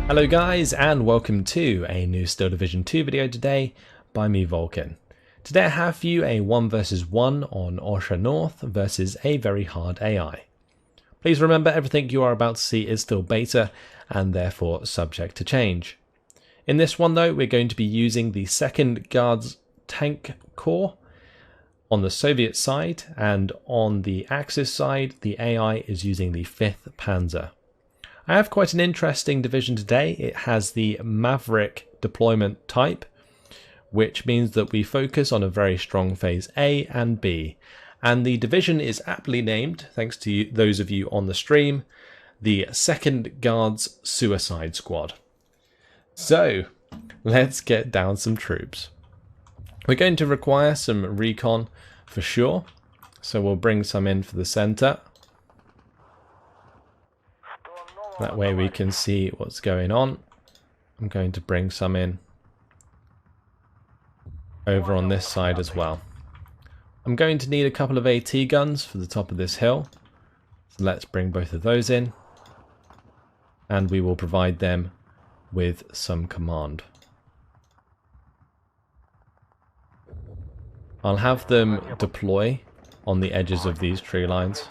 Hello guys, and welcome to a new Steel Division 2 video today by me, Vulcan. Today I have for you a 1 versus 1 on Orsha North versus a very hard AI. Please remember, everything you are about to see is still beta and therefore subject to change. In this one though, we're going to be using the 2nd Guards tank corps on the Soviet side, and on the Axis side the AI is using the 5th Panzer. I have quite an interesting division today. It has the Maverick deployment type, which means that we focus on a very strong phase A and B. And the division is aptly named, thanks to those of you on the stream, the 2nd Guards Suicide Squad. So, let's get down some troops. We're going to require some recon for sure, so we'll bring some in for the center. That way we can see what's going on. I'm going to bring some in over on this side as well. I'm going to need a couple of AT guns for the top of this hill. So let's bring both of those in. And we will provide them with some command. I'll have them deploy on the edges of these tree lines.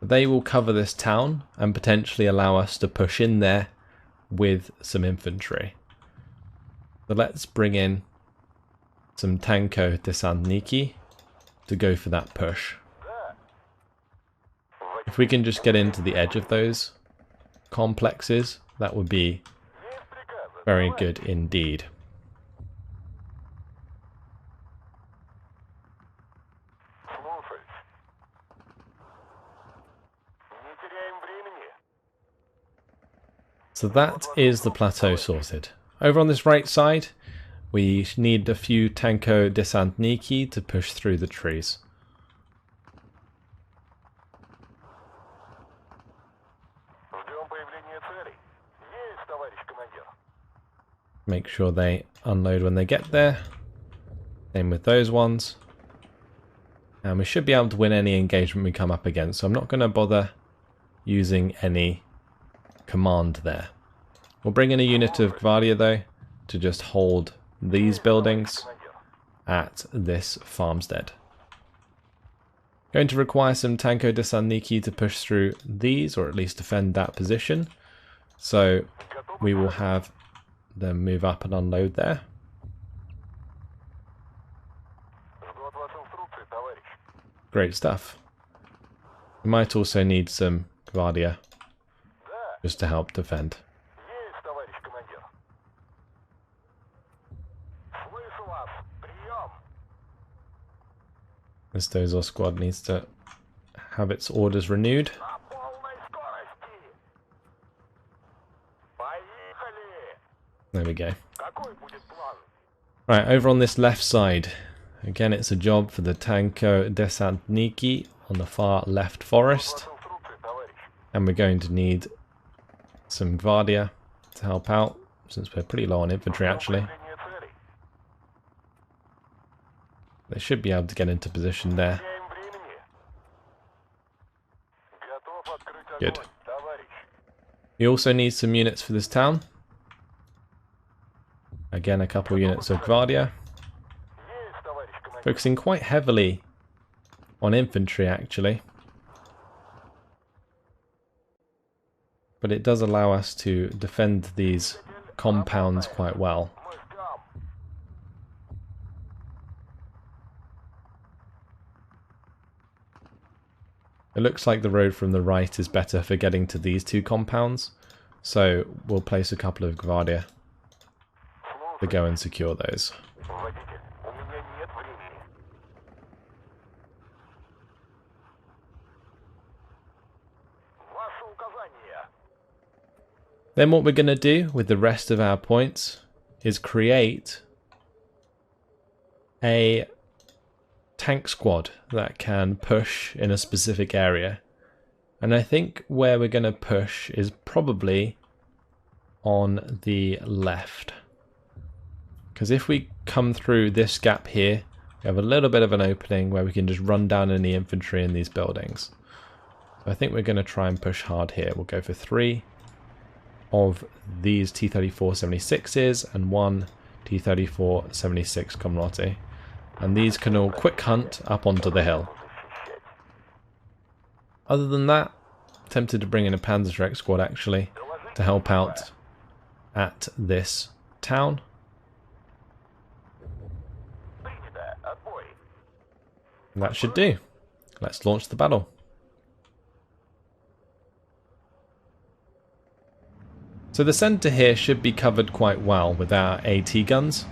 They will cover this town and potentially allow us to push in there with some infantry. So let's bring in some Tanko Desantniki to go for that push. If we can just get into the edge of those complexes, that would be very good indeed. So that is the plateau sorted. Over on this right side, we need a few Tanko Desantniki to push through the trees. Make sure they unload when they get there. Same with those ones. And we should be able to win any engagement we come up against, so I'm not going to bother using any command there. We'll bring in a unit of Gvardia though to just hold these buildings at this farmstead. Going to require some Tanko Desantniki to push through these, or at least defend that position. So we will have them move up and unload there. Great stuff. We might also need some Gvardia just to help defend. This Dozor squad needs to have its orders renewed. There we go. Right, over on this left side, again it's a job for the Tanko Desantniki on the far left forest. And we're going to need some Gvardia to help out, since we're pretty low on infantry actually. They should be able to get into position there. Good. We also need some units for this town. Again, a couple units of Gvardia. Focusing quite heavily on infantry actually. But it does allow us to defend these compounds quite well. It looks like the road from the right is better for getting to these two compounds, so we'll place a couple of Gvardia to go and secure those. Then what we're going to do with the rest of our points is create a tank squad that can push in a specific area. And I think where we're going to push is probably on the left. Because if we come through this gap here, we have a little bit of an opening where we can just run down any infantry in these buildings. So I think we're going to try and push hard here. We'll go for 3. of these T-34-76s and one T-34-76 Komlotti. And these can all quick hunt up onto the hill. Other than that, tempted to bring in a Panzerschreck squad actually to help out at this town. And that should do. Let's launch the battle. So the centre here should be covered quite well with our AT guns.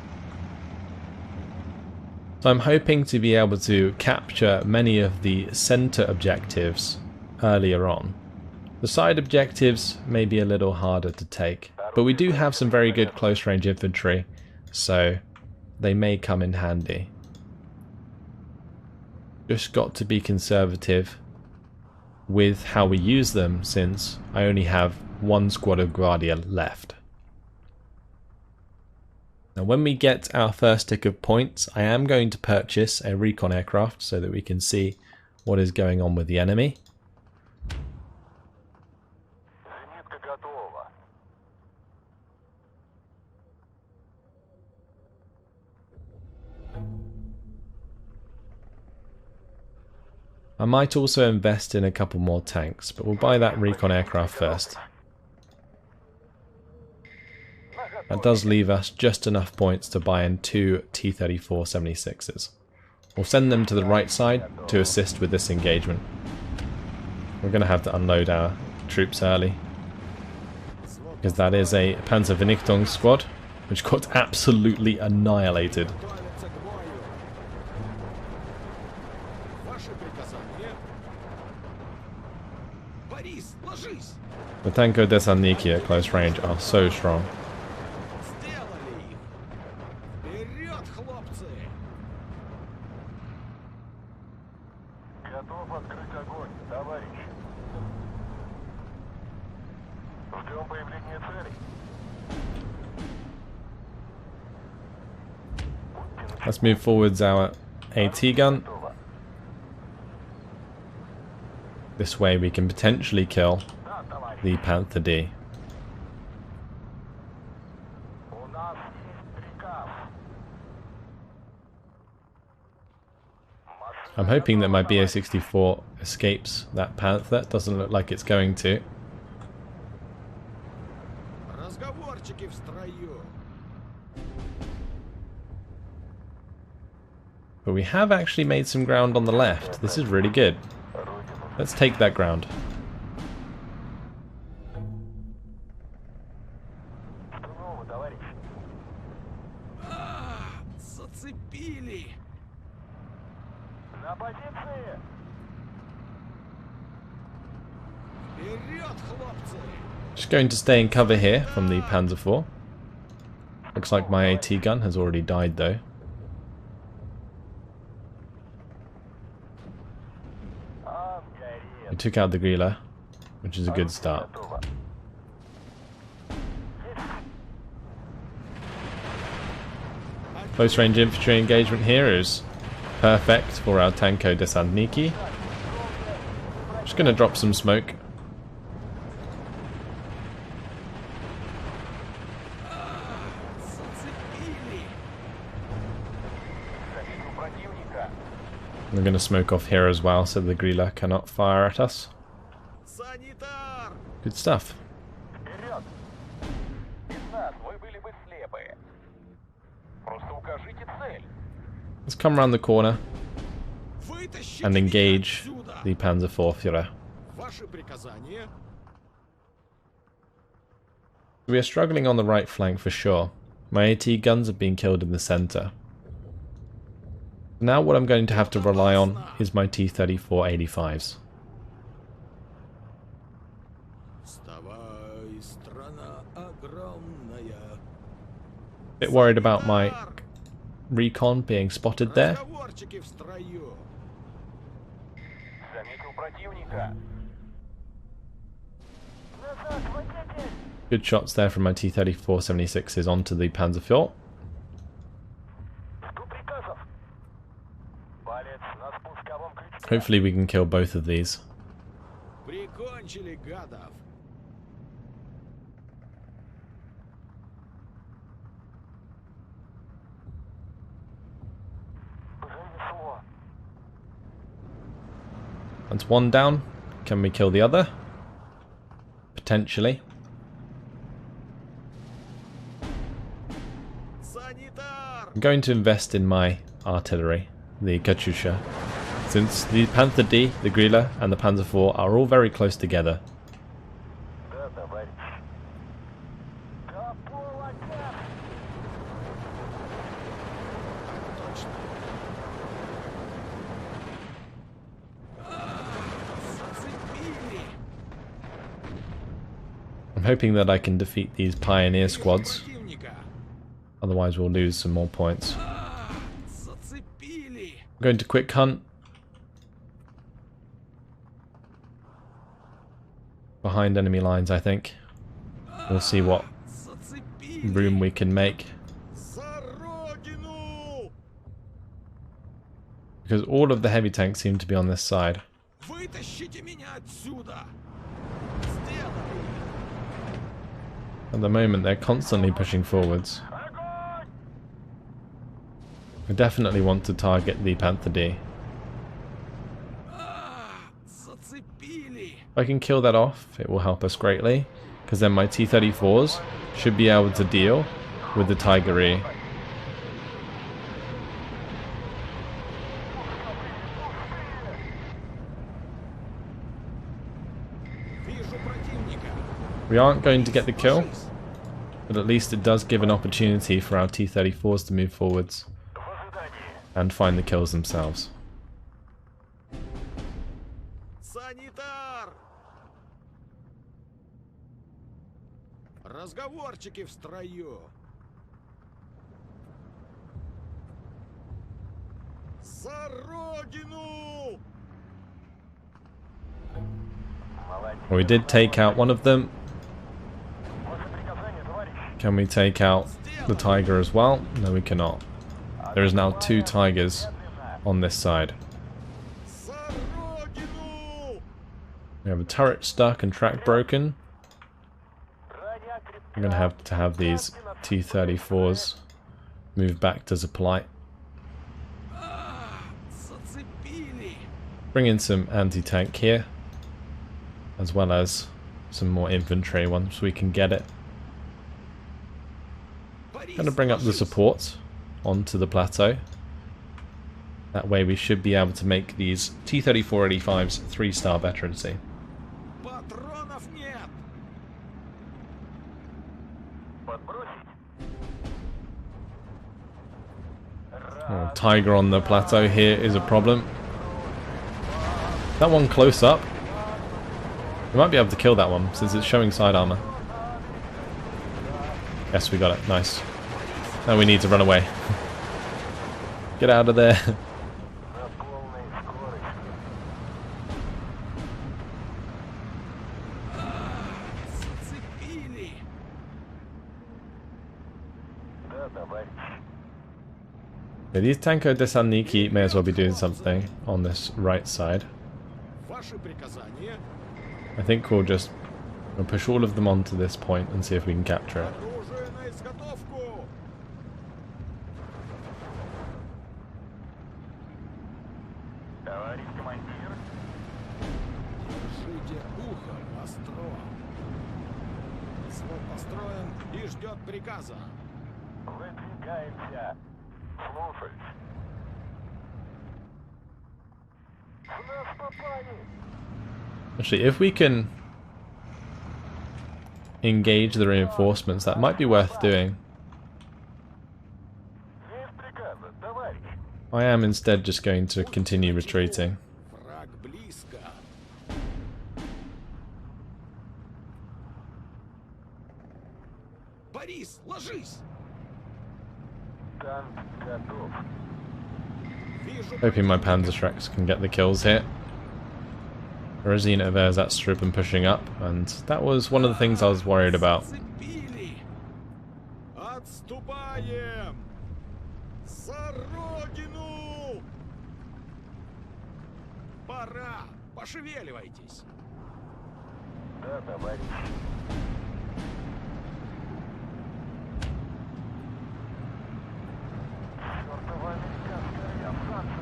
So I'm hoping to be able to capture many of the centre objectives earlier on. The side objectives may be a little harder to take, but we do have some very good close range infantry, so they may come in handy. Just got to be conservative with how we use them, since I only have one squad of Guardia left. Now when we get our first tick of points, I am going to purchase a recon aircraft so that we can see what is going on with the enemy. I might also invest in a couple more tanks, but we'll buy that recon aircraft first. That does leave us just enough points to buy in two T-34-76s. We'll send them to the right side to assist with this engagement. We're going to have to unload our troops early, because that is a Panzervernichtung squad, which got absolutely annihilated. The counterattacks at close range are so strong. Let's move forwards our AT gun. This way we can potentially kill the Panther D. I'm hoping that my BA-64 escapes that Panther. Doesn't look like it's going to. But we have actually made some ground on the left. This is really good. Let's take that ground. Just going to stay in cover here from the Panzer IV. Looks like my AT gun has already died though. We took out the Grilla, which is a good start. Close range infantry engagement here is perfect for our Tanko Desantniki. Just going to drop some smoke. We're going to smoke off here as well so the Grilla cannot fire at us. Good stuff. Let's come around the corner and engage the Panzer IV Führer. We are struggling on the right flank for sure. My AT guns have been killed in the centre. Now what I'm going to have to rely on is my T-34-85s. Bit worried about my recon being spotted there. Good shots there from my T-34-76s onto the Panzer IV. Hopefully we can kill both of these. That's one down. Can we kill the other? Potentially. I'm going to invest in my artillery, the Katyusha, since the Panther D, the Grille, and the Panzer IV are all very close together. I'm hoping that I can defeat these pioneer squads, otherwise we'll lose some more points. I'm going to quick hunt behind enemy lines, I think. We'll see what room we can make. Because all of the heavy tanks seem to be on this side. At the moment they're constantly pushing forwards. I definitely want to target the Panther D. If I can kill that off, it will help us greatly, because then my T-34s should be able to deal with the Tiger E. We aren't going to get the kill, but at least it does give an opportunity for our T-34s to move forwards and find the kills themselves. Разговорчики в строю. За родину! Well, we did take out one of them. Can we take out the Tiger as well? No, we cannot. There is now 2 Tigers on this side. We have a turret stuck and track broken. I'm going to have these T-34s move back to supply. Bring in some anti-tank here, as well as some more infantry once we can get it. Going to bring up the support onto the plateau. That way we should be able to make these T-34-85s 3-star veterancy. Oh, Tiger on the plateau here is a problem. That one close up. We might be able to kill that one since it's showing side armor. Yes, we got it. Nice. Now we need to run away. Get out of there. Yeah, these Tanko Desanniki may as well be doing something on this right side. I think we'll push all of them onto this point and see if we can capture it. Actually, if we can engage the reinforcements, that might be worth doing. I am instead just going to continue retreating. Hoping my Panzerschrecks can get the kills here. Resina there's that Struppen pushing up, and that was one of the things I was worried about.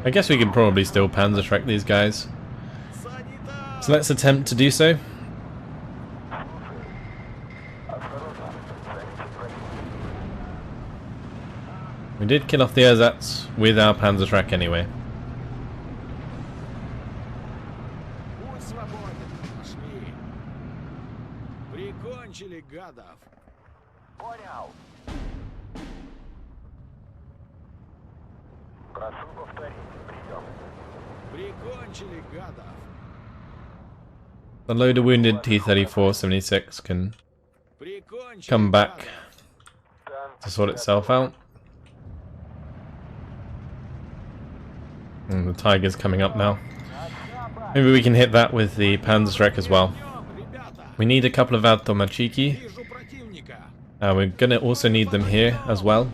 I guess we can probably still Panzerschreck these guys. So let's attempt to do so. We did kill off the ersatz with our Panzerschreck anyway. Будь свободен. Пошли. Прикончили гадов. Понял. Прошу повторить. Прием. Прикончили гадов. The loader wounded T-34-76 can Прикончили come back гадов. to sort itself out. And the Tiger's coming up now. Maybe we can hit that with the Panzerschreck as well. Идем, ребята. We need a couple of Automachiki. Вижу противника. We're gonna also need them here as well.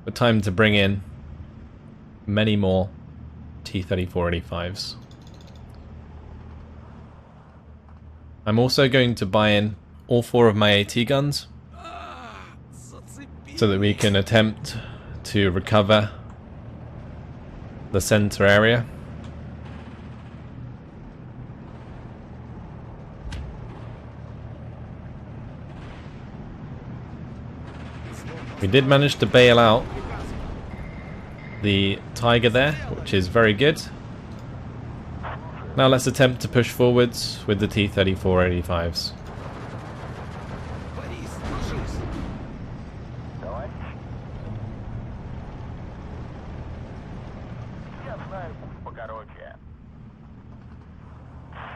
But time to bring in many more T-34-85s. I'm also going to buy in all 4 of my AT guns Зацепили. so that we can attempt to recover the center area. We did manage to bail out the Tiger there, which is very good. Now let's attempt to push forwards with the T-34-85s. Борис, ложись. Товарищ. Я знаю путь покороче.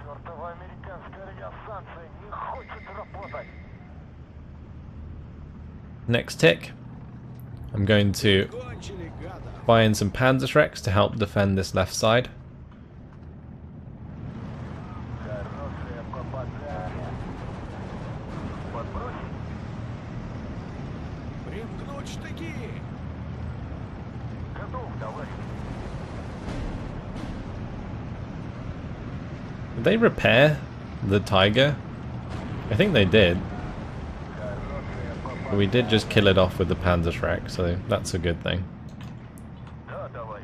Чёртова американская радиостанция не хочет работать. Next tick, I'm going to Прикончили гадов. buy in some Panzerschrecks to help defend this left side. Хорошее попадание. Подбросить. Примкнуть штыки. Готов, товарищ. Did they repair the Tiger? I think they did. But we did just kill it off with the Panzerschreck, so that's a good thing. Да, товарищ.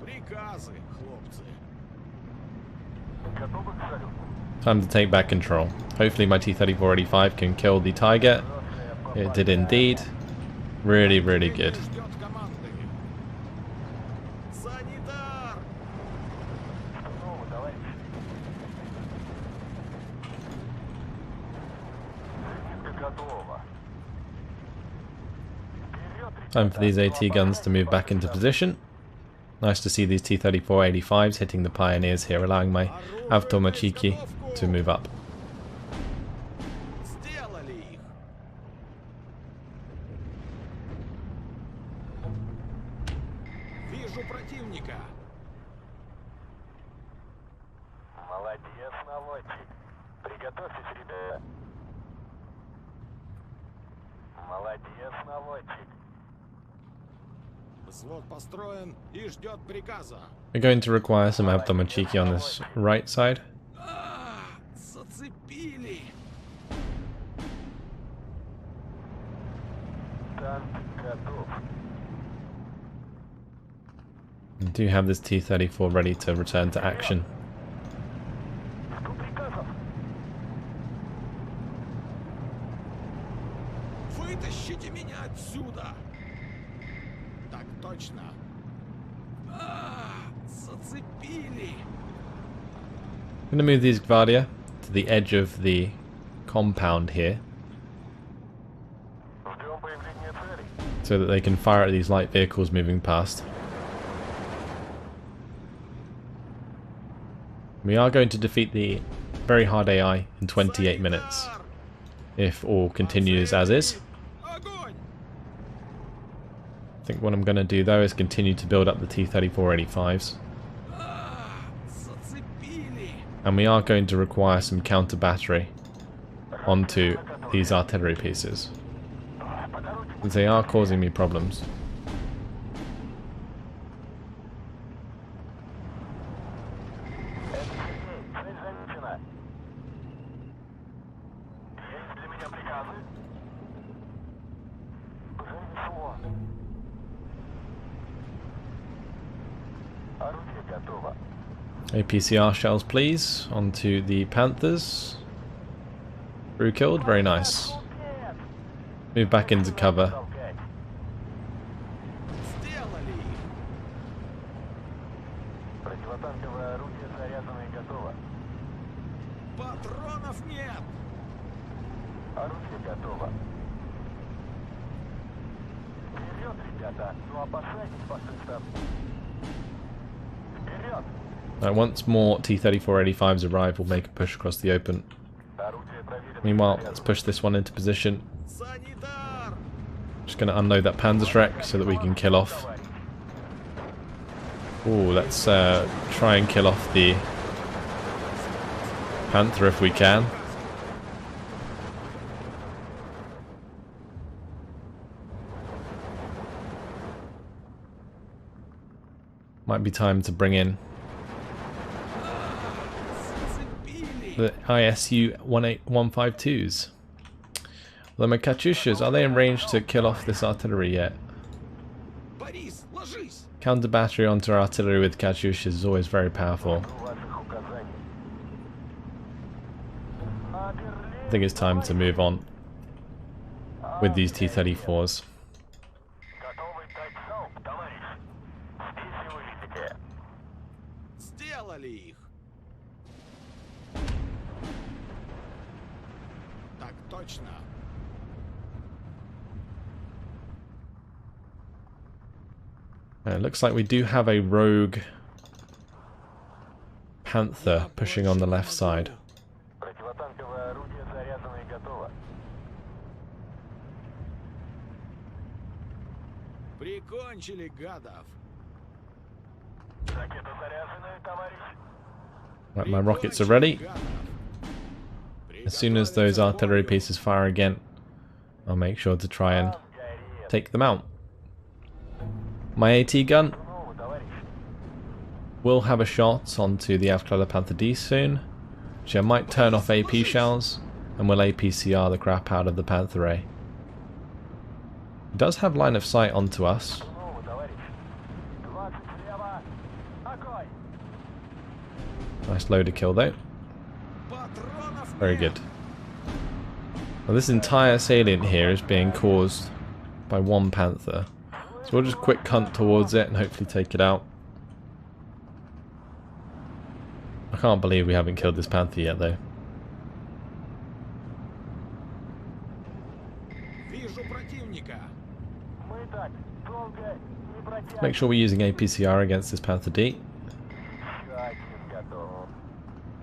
Приказы, хлопцы. Готовы к салюту. Time to take back control. Hopefully my T-34-85 can kill the Tiger. It did indeed. Really, really good. Ждет команды. Санитар. Готовы, товарищ. Зенитка готова. Вперед, Time for these AT guns to move back into position. Nice to see these T-34-85s hitting the Pioneers here, allowing my Automachiki to move up. Сделали их. Вижу противника. Молодец, наводчик. Приготовьтесь, ребята. Молодец, наводчик. Взвод построен и ждет приказа. We're going to require some Automachiki on this right side. Зацепили. Танк готов. We do have this T-34 ready to return to action. Жду приказов. Вытащите меня отсюда. Так точно. Зацепили. I'm going to move these Gvardia to the edge of the compound here Ждем появления целей. so that they can fire at these light vehicles moving past. We are going to defeat the very hard AI in 28 minutes, if all continues as is. Огонь. I think what I'm going to do though is continue to build up the T-34-85s, Зацепили. and we are going to require some counter battery onto these artillery pieces, as they are causing me problems. Цель замечена. Есть для меня приказы? Занесло. Орудие готово. APCR shells, please, onto the Panthers. Crew killed, very nice. Move back into cover. Толкать. Сделали их. Противотанковое орудие заряжено и готово. Патронов нет. Орудие готово. Вперед, ребята! Ну опасайтесь, фашистов! Вперед! Once more T-34-85s arrive, we'll make a push across the open. Орудие проверено. Meanwhile, let's push this one into position. Санитар. Just going to unload that Panzerschreck so that we can kill off. Ooh, let's try and kill off the Panther if we can. Might be time to bring in Зацепили. the ISU 18152s. The Katyushas, are they in range to kill off this artillery yet? Борис, ложись. Counter battery onto artillery with Katyushas is always very powerful. Ваших указаний. I think it's time to move on with these T-34s. Готовы дать залп, товарищ. Здесь и вылетите. Сделали их. Так точно. It looks like we do have a rogue Panther pushing on the left side. Противотанковое орудие заряжено и готово. Прикончили гадов. Ракеты заряжены, товарищ. Right, my rockets are ready. Прикончили гадов. As soon as those artillery pieces fire again, I'll make sure to try and Горит. take them out. My AT gun Ну, товарищ. will have a shot onto the Avklada Panther D soon. Actually, I might turn off AP shells and we'll APCR the crap out of the Panther A. It does have line of sight onto us. Ну, товарищ. 20 слева. Огонь. Nice loader kill though. Патронов Very нет. good. Well, this entire salient here is being caused by one Panther. So we'll just quick hunt towards it and hopefully take it out. I can't believe we haven't killed this Panther yet though. Вижу противника. Мы так долго не протянем. Make sure we're using APCR against this Panther D. Еще один готов.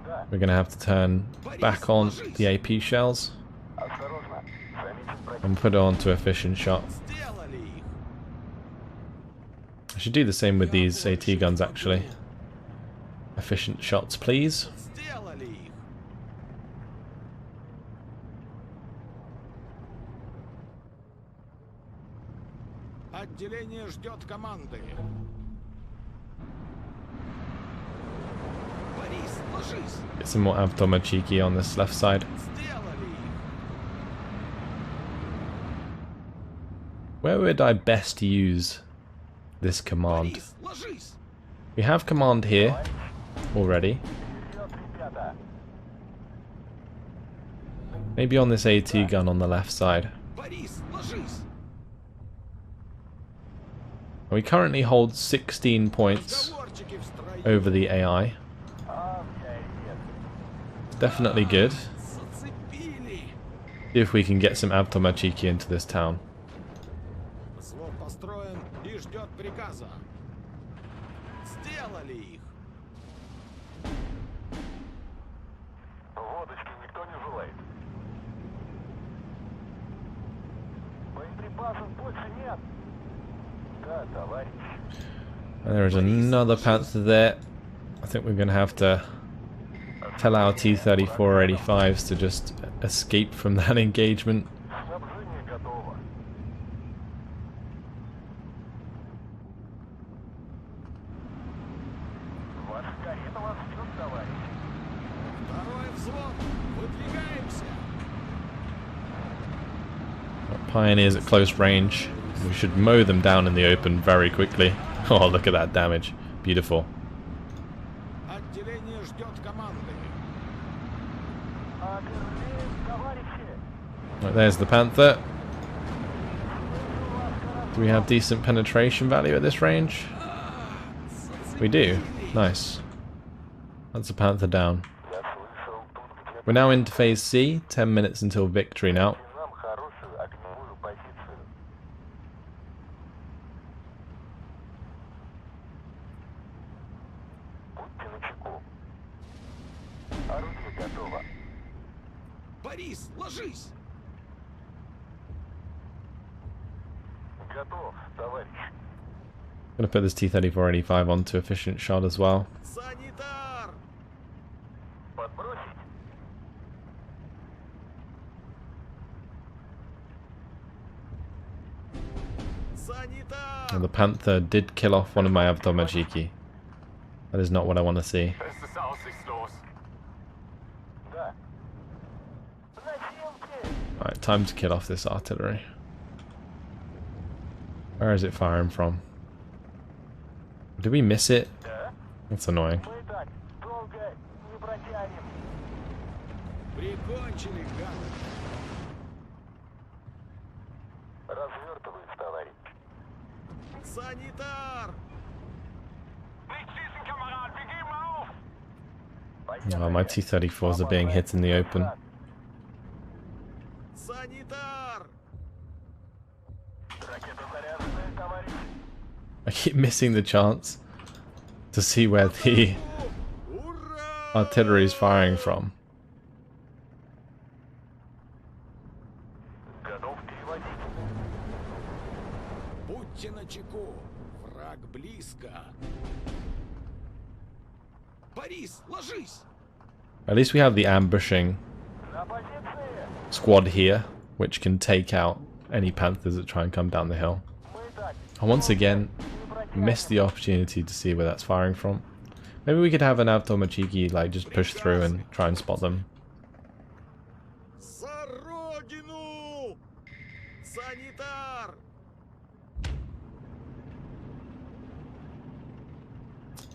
Да, We're going to have to turn back on the AP shells осторожно. Замечен противник. and put it onto efficient shot. Сделали их. I should do the same with these AT guns actually. Efficient shots please. Сделали их. Отделение ждет команды. Борис, ложись. Get some more Avtoma cheeky on this left side. Сделали их. Where would I best use this command? Борис, ложись. We have command here already. Вперед, ребята. Maybe on this AT gun on the left side. Борис, ложись. We currently hold 16 points Разговорчики в строю. over the AI. Definitely good. Зацепили. See if we can get some Avtoma cheeky into this town. Взвод построен и ждет приказа. Сделали их. Водочки никто не желает. Боеприпасов больше нет. Да, товарищ. And there is another Panther there. I think we're going to have to tell our T-34-85s to just escape from that engagement. Снабжение готово. Ваша карета вас ждет, товарищ. Второй взвод. Выдвигаемся. Pioneers at close range. We should mow them down in the open very quickly. Oh, look at that damage. Beautiful. Отделение ждет команды. Объявляем, товарищи. Right, there's the Panther. Do we have decent penetration value at this range? We do. Nice. That's a Panther down. Я слышал, тут где-то We're now into phase C. 10 minutes until victory now. нам хорошую огневую позицию. Будьте начеку. Орудие готово. Борис, ложись! Готов, товарищ. Gonna put this T-34-85 onto efficient shot as well. Санитар! Подбросить. Санитар! And the Panther did kill off one of my Avtomajiki. That is not what I want to see. Es ist aussichtslos. Да. Зачем? Right, time to kill off this artillery. Where is it firing from? Did we miss it? Да. That's annoying. Мы так долго не протянем. Прикончили, гады! Развертываюсь, товарищ. Санитар! Nicht schießen, Kamerad, wir geben auf! Oh, my T-34s are being hit in the open. Санитар! Ракета заряженная, товарищ. I keep missing the chance to see where the Ура! artillery is firing from. Готов переводить. Будьте начеку! Враг близко! Борис, ложись! At least we have the ambushing На позиции. squad here, which can take out any Panthers that try and come down the hill. Мы так I once again не протянем. missed the opportunity to see where that's firing from. Maybe we could have an Avtomachiki like just push through and try and spot them. За родину! Санитар!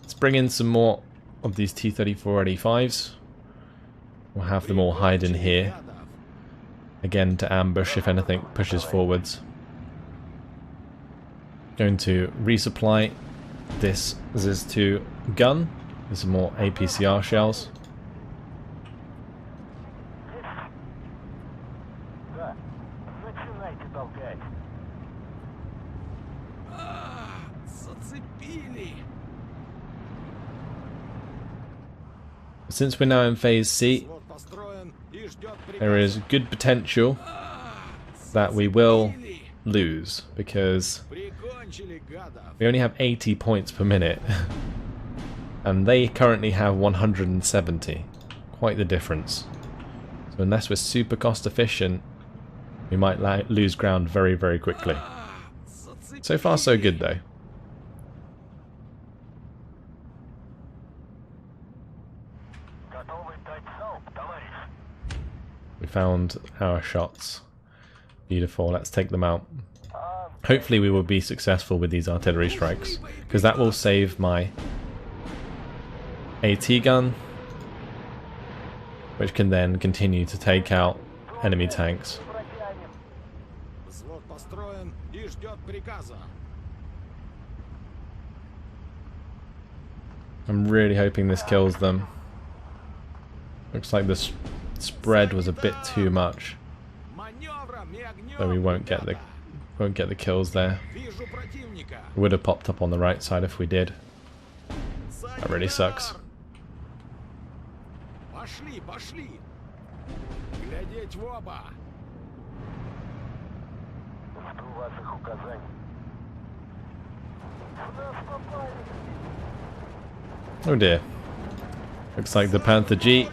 Let's bring in some more of these T-34-85s. We'll have them all hide in here. Again, to ambush if anything pushes forwards. Going to resupply this ZIS-2 gun with some more APCR shells. Да. Начинайте толкать. Зацепили! Since we're now in phase C, Взвод построен и ждет there is good potential that we will Зацепили! lose because Прикончили, гадов! we only have 80 points per minute and they currently have 170. Quite the difference. So unless we're super cost efficient, we might lose ground very, very quickly. So far so good though. Готовы дать залп, товарищ. We found our shots. Beautiful, let's take them out. Hopefully we will be successful with these artillery strikes, because that will save my AT gun, which can then continue to take out enemy tanks. Не протянем. Взвод построен и ждет приказа. I'm really hoping this kills them. Looks like this spread was a bit too much, Маневром и огнем, so we won't get the kills there. Вижу противника. It would have popped up on the right side if we did. That really sucks. Санитар! Пошли, пошли! Глядеть в оба! Жду ваших указаний. В нас попали. Oh dear. Looks like the Panther G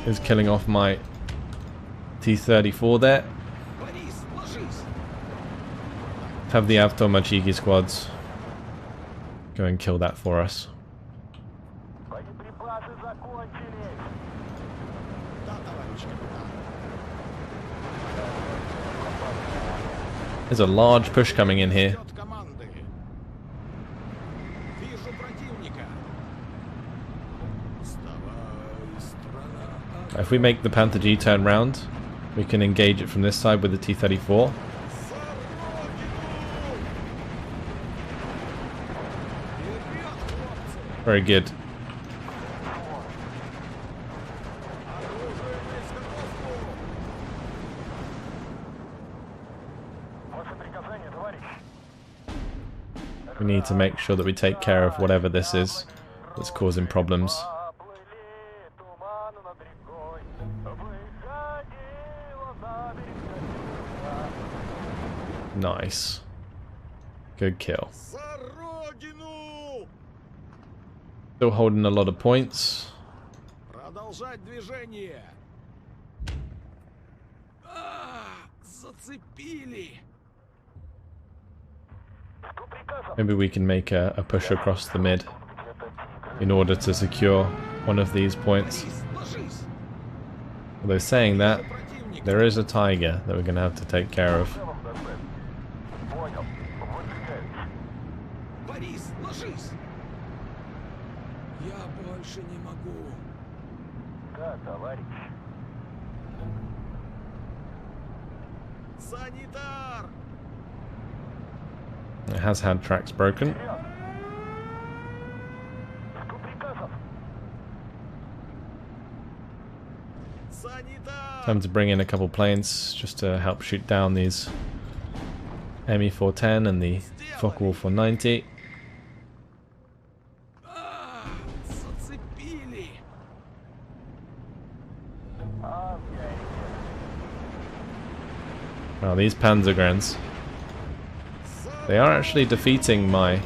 is killing off my T-34 there. Борис, ложись! Have the Avtomachiki squads go and kill that for us. Боеприпасы закончились. Да, товарищ капитан. There's a large push coming in here. Ждет команды. Вижу противника. If we make the Panther G turn round, we can engage it from this side with the T-34. Very good. We need to make sure that we take care of whatever this is that's causing problems. Nice. Good kill. Still holding a lot of points. Продолжать движение. Зацепили. Maybe we can make a push across the mid in order to secure one of these points. Although saying that, there is a tiger that we're going to have to take care of. Борис, ложись. Я больше не могу. Да, товарищ. Санитар! It has had tracks broken. Санитар! Time to bring in a couple planes just to help shoot down these Me-410 and the Focke-Wulf 490. Зацепили. Now these Panzergrens, they are actually defeating my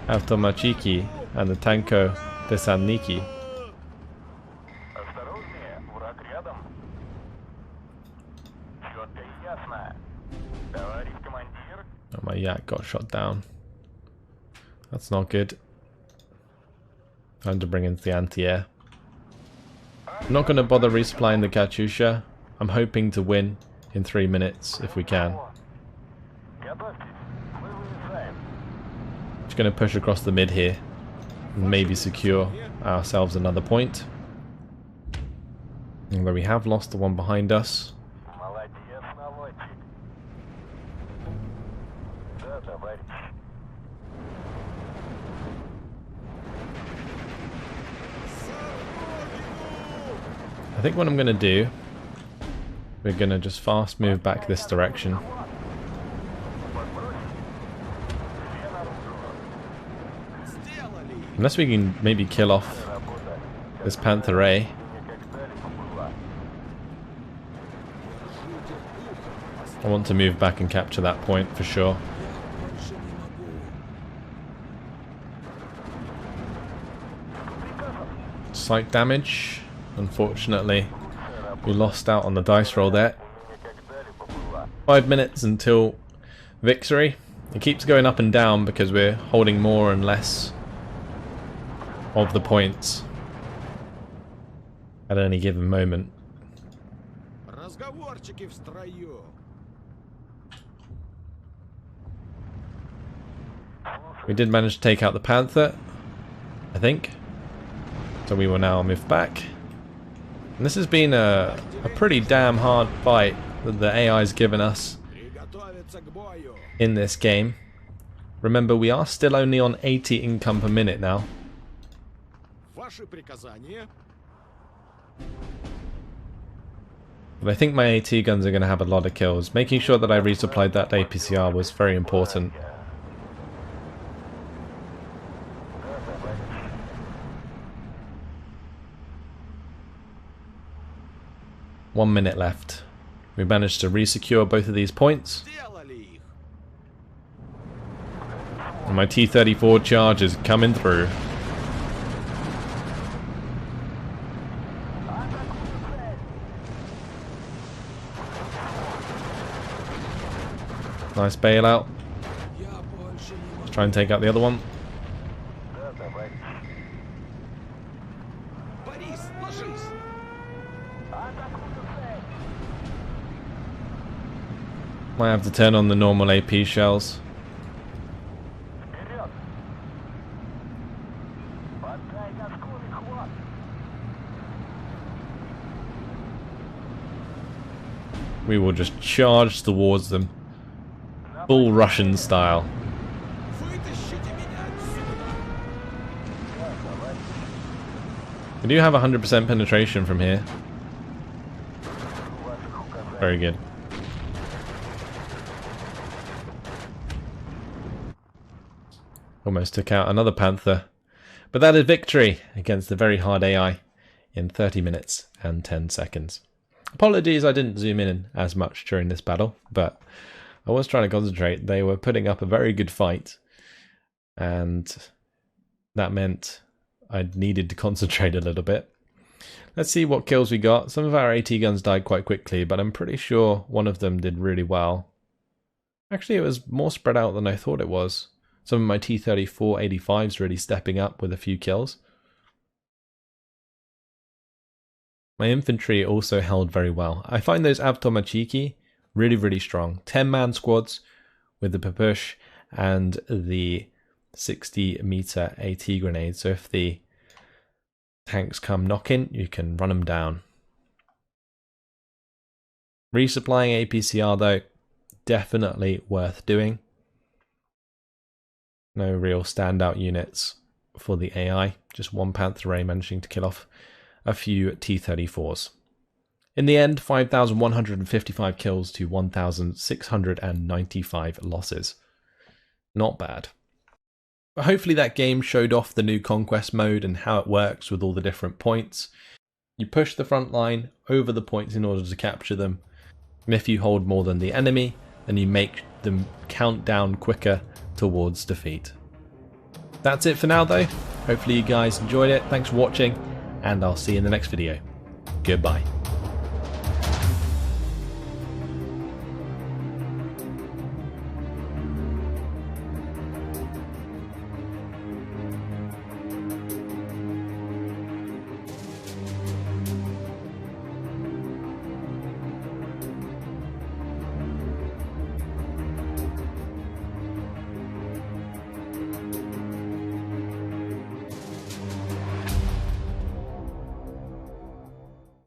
Automachiki and the Tanko Desanniki. Осторожнее, враг рядом. Четко и ясно. Товарищ командир. Oh, my Yak got shot down. That's not good. Time to bring in the anti-air. I'm not going to bother resupplying the Katyusha. I'm hoping to win in 3 minutes if we can. Готовьтесь. Мы вылезаем. Just going to push across the mid here and maybe secure ourselves another point. Although we have lost the one behind us. Молодец, наводчик. Да, товарищ. I think what I'm going to do, we're going to just fast move back this direction. Unless we can maybe kill off this Panther A. I want to move back and capture that point for sure. Slight damage. Unfortunately, we lost out on the dice roll there. 5 minutes until victory. It keeps going up and down because we're holding more and less of the points at any given moment. Разговорчики в строю. We did manage to take out the Panther, I think. So we will now move back. And this has been a pretty damn hard fight that the AI's given us Приготовиться к бою. in this game. Remember, we are still only on 80 income per minute now. Ваши приказания. But I think my AT guns are going to have a lot of kills. Making sure that I resupplied that APCR was very important. One minute left. We managed to resecure both of these points. Сделали их. And my T-34 charge is coming through. Nice bailout. Я больше не могу. Let's try and take out the other one. Да, товарищ. Борис, ложись. Might have to turn on the normal AP shells. Вперед. Подай газку и хват. We will just charge towards them. Full Russian style. Вытащите меня отсюда! We do have 100% penetration from here. Very good. Almost took out another Panther. But that is victory against the very hard AI in 30 minutes and 10 seconds. Apologies I didn't zoom in as much during this battle, but I was trying to concentrate. They were putting up a very good fight, and that meant I needed to concentrate a little bit. Let's see what kills we got. Some of our AT guns died quite quickly, but I'm pretty sure one of them did really well. Actually, it was more spread out than I thought it was. Some of my T-34 85s really stepping up with a few kills. My infantry also held very well. I find those Avtomachiki really, really strong. 10-man squads with the Pepush and the 60-meter AT grenade. So if the tanks come knocking, you can run them down. Resupplying APCR though, definitely worth doing. No real standout units for the AI. Just one Panther A managing to kill off a few T-34s. In the end, 5,155 kills to 1,695 losses. Not bad. But hopefully that game showed off the new Conquest mode and how it works with all the different points. You push the front line over the points in order to capture them. And if you hold more than the enemy, then you make them count down quicker towards defeat. That's it for now though. Hopefully you guys enjoyed it. Thanks for watching, and I'll see you in the next video. Goodbye.